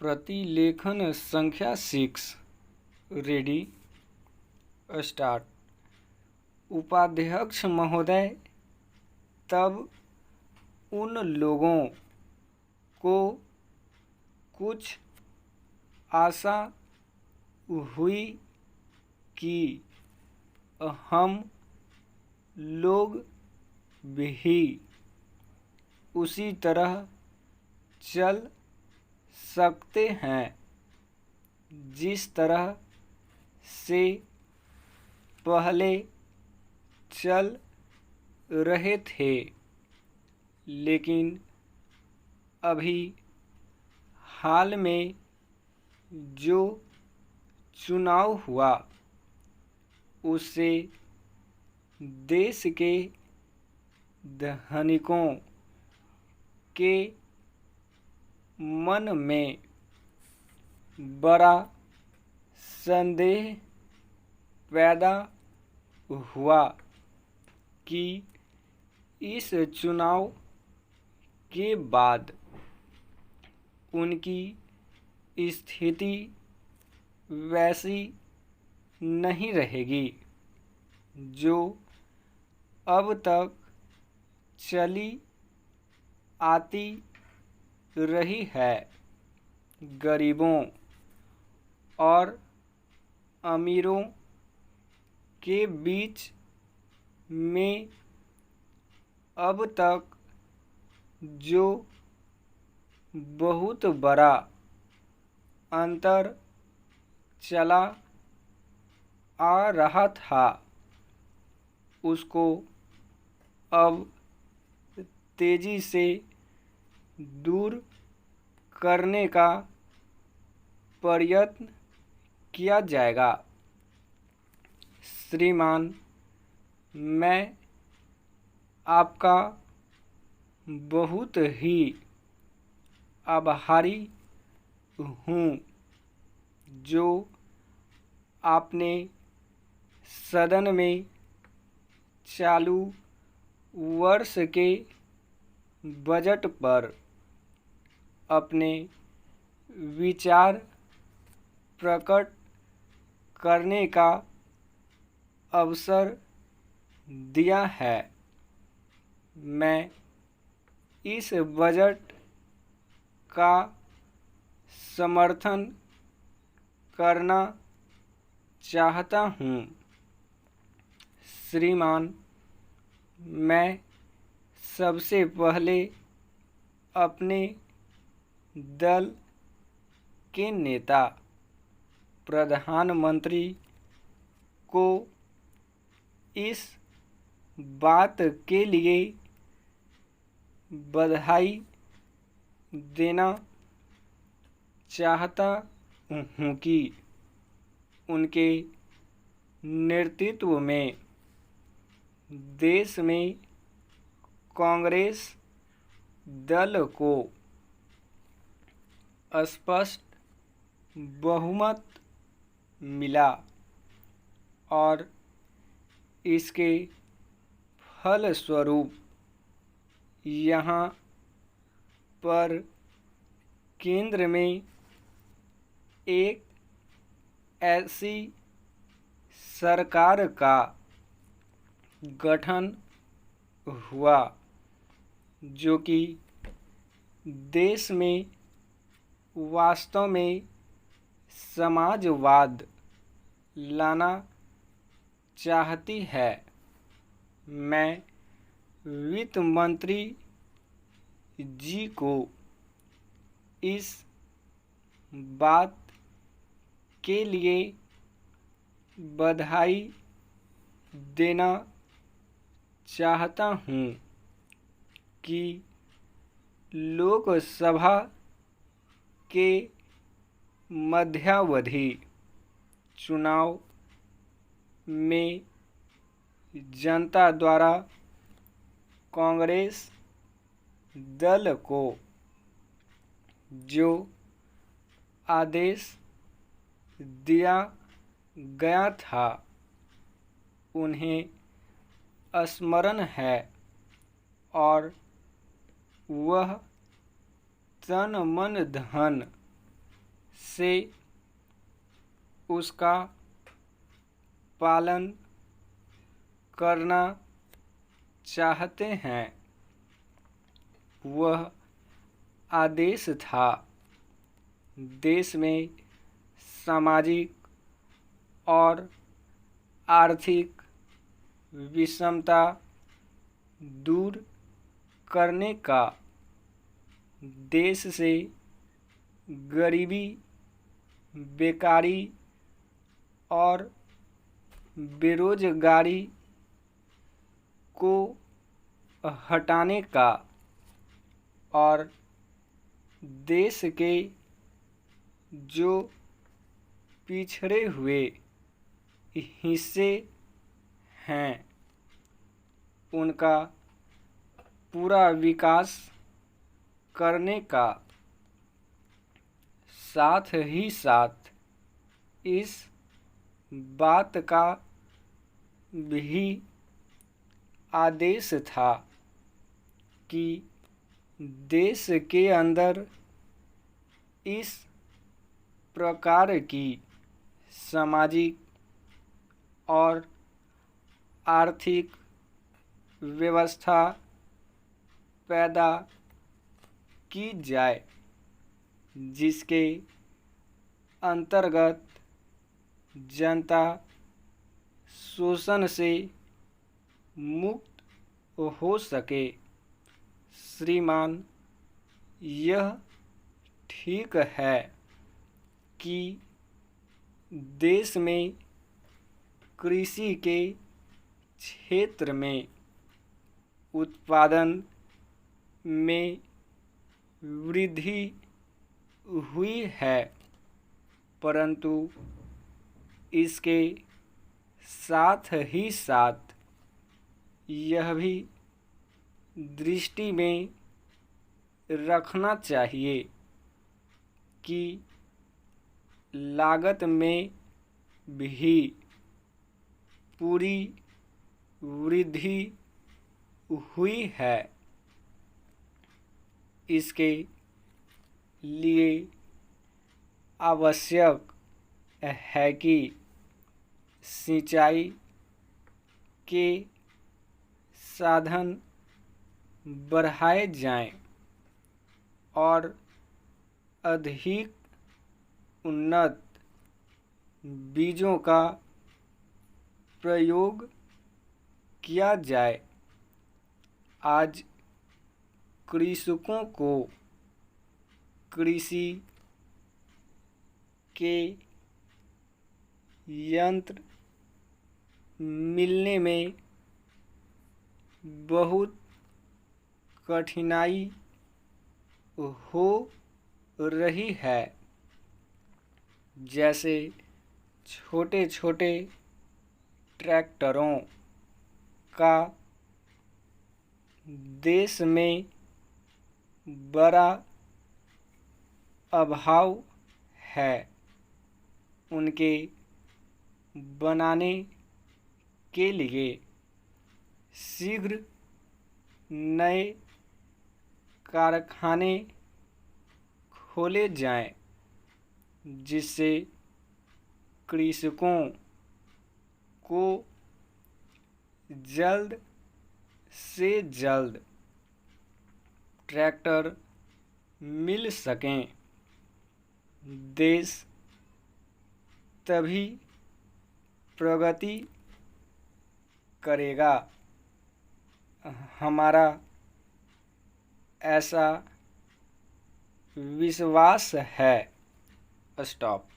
प्रतिलेखन संख्या 6। Ready start. उपाध्यक्ष महोदय, तब उन लोगों को कुछ आशा हुई कि हम लोग भी उसी तरह चल सकते हैं जिस तरह से पहले चल रहे थे, लेकिन अभी हाल में जो चुनाव हुआ उससे देश के धनिकों के मन में बड़ा संदेह पैदा हुआ कि इस चुनाव के बाद उनकी स्थिति वैसी नहीं रहेगी जो अब तक चली आती रही है। गरीबों और अमीरों के बीच में अब तक जो बहुत बड़ा अंतर चला आ रहा था उसको अब तेजी से दूर करने का प्रयत्न किया जाएगा। श्रीमान, मैं आपका बहुत ही आभारी हूँ जो आपने सदन में चालू वर्ष के बजट पर अपने विचार प्रकट करने का अवसर दिया है। मैं इस बजट का समर्थन करना चाहता हूँ। श्रीमान, मैं सबसे पहले अपने दल के नेता प्रधानमंत्री को इस बात के लिए बधाई देना चाहता हूँ कि उनके नेतृत्व में देश में कांग्रेस दल को स्पष्ट बहुमत मिला और इसके फलस्वरूप यहाँ पर केंद्र में एक ऐसी सरकार का गठन हुआ जो कि देश में वास्तव में समाजवाद लाना चाहती है। मैं वित्त मंत्री जी को इस बात के लिए बधाई देना चाहता हूँ कि लोकसभा के मध्यावधि चुनाव में जनता द्वारा कांग्रेस दल को जो आदेश दिया गया था उन्हें स्मरण है और वह तन मन धन से उसका पालन करना चाहते हैं। वह आदेश था। देश में सामाजिक और आर्थिक विषमता दूर करने का, देश से गरीबी, बेकारी और बेरोजगारी को हटाने का और देश के जो पिछड़े हुए हिस्से हैं उनका पूरा विकास करने का, साथ ही साथ इस बात का भी आदेश था कि देश के अंदर इस प्रकार की सामाजिक और आर्थिक व्यवस्था पैदा की जाए जिसके अंतर्गत जनता शोषण से मुक्त हो सके। श्रीमान, यह ठीक है कि देश में कृषि के क्षेत्र में उत्पादन में वृद्धि हुई है, परंतु इसके साथ ही साथ यह भी दृष्टि में रखना चाहिए कि लागत में भी पूरी वृद्धि हुई है। इसके लिए आवश्यक है कि सिंचाई के साधन बढ़ाए जाएं और अधिक उन्नत बीजों का प्रयोग किया जाए। आज कृषकों को कृषि के यंत्र मिलने में बहुत कठिनाई हो रही है। जैसे छोटे छोटे ट्रैक्टरों का देश में बड़ा अभाव है। उनके बनाने के लिए शीघ्र नए कारखाने खोले जाएं, जिससे कृषकों को जल्द से जल्द ट्रैक्टर मिल सकें। देश तभी प्रगति करेगा। हमारा ऐसा विश्वास है। स्टॉप।